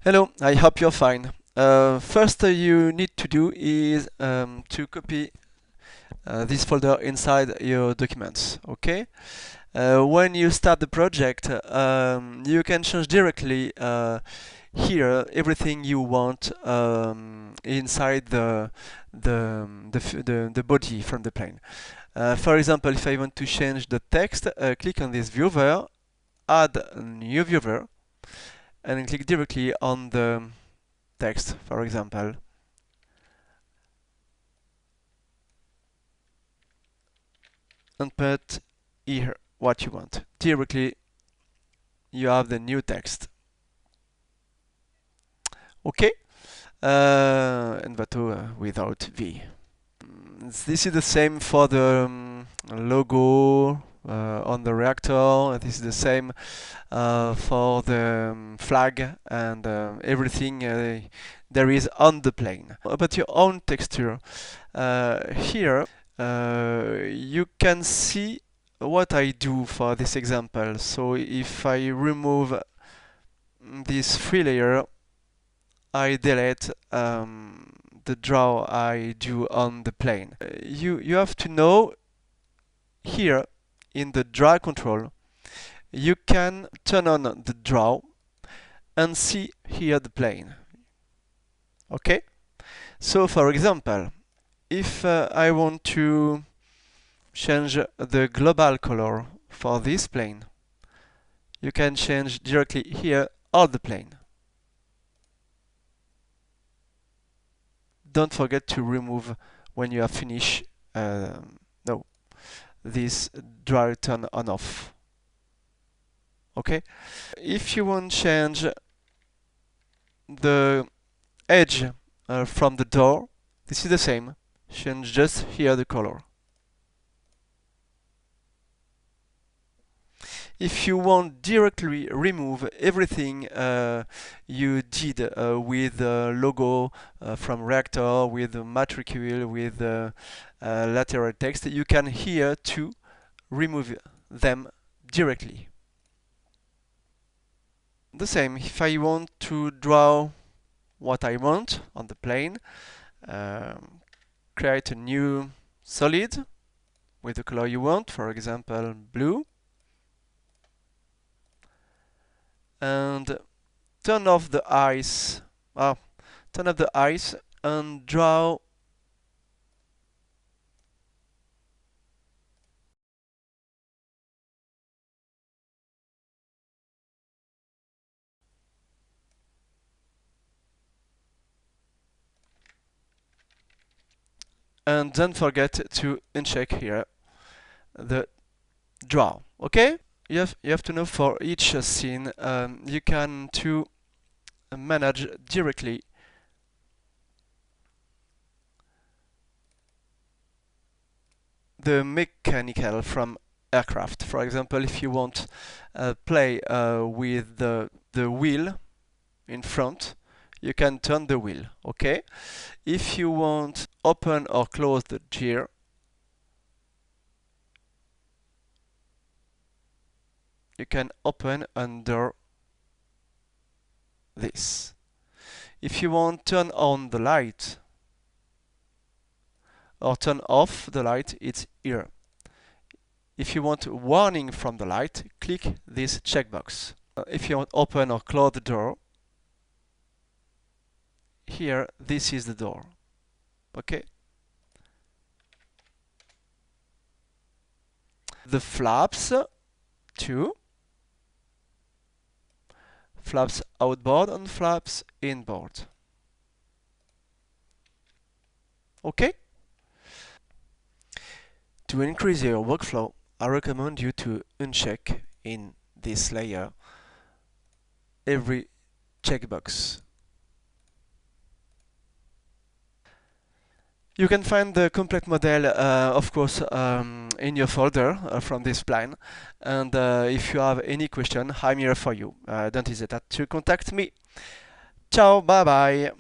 Hello, I hope you're fine. First you need to do is to copy this folder inside your documents, okay? When you start the project, you can change directly here everything you want inside the body from the plane. For example, if I want to change the text, click on this viewer, add a new viewer, and click directly on the text, for example. And put here what you want. Directly you have the new text. Okay? And that without V. This is the same for the logo on the reactor. This is the same for the flag and everything there is on the plane. About your own texture, here you can see what I do for this example. So if I remove this free layer, I delete the draw I do on the plane. You have to know here in the drag control, you can turn on the draw and see here the plane. Okay? So for example, if I want to change the global color for this plane, you can change directly here on the plane. Don't forget to remove when you have finished no, this draw turn on off. Okay? If you want to change the edge from the door, this is the same. Change just here the color. If you want directly remove everything you did with the logo from reactor, with the matricule, with lateral text, you can here to remove them directly. The same, if I want to draw what I want on the plane, create a new solid with the color you want, for example blue, and turn off the eyes, turn off the eyes and draw and don't forget to uncheck here the draw. Okay? You have to know for each scene you can to manage directly the mechanical from aircraft. For example, if you want play with the wheel in front, you can turn the wheel. Okay? If you want open or close the gear, you can open under this. If you want turn on the light or turn off the light, it's here. If you want warning from the light, click this checkbox. If you want open or close the door, here this is the door. Okay? The flaps too. Flaps outboard and flaps inboard. Okay? To increase your workflow, I recommend you to uncheck in this layer every checkbox. You can find the complete model, of course, in your folder from this plan. And if you have any question, I'm here for you. Don't hesitate to contact me. Ciao, bye bye.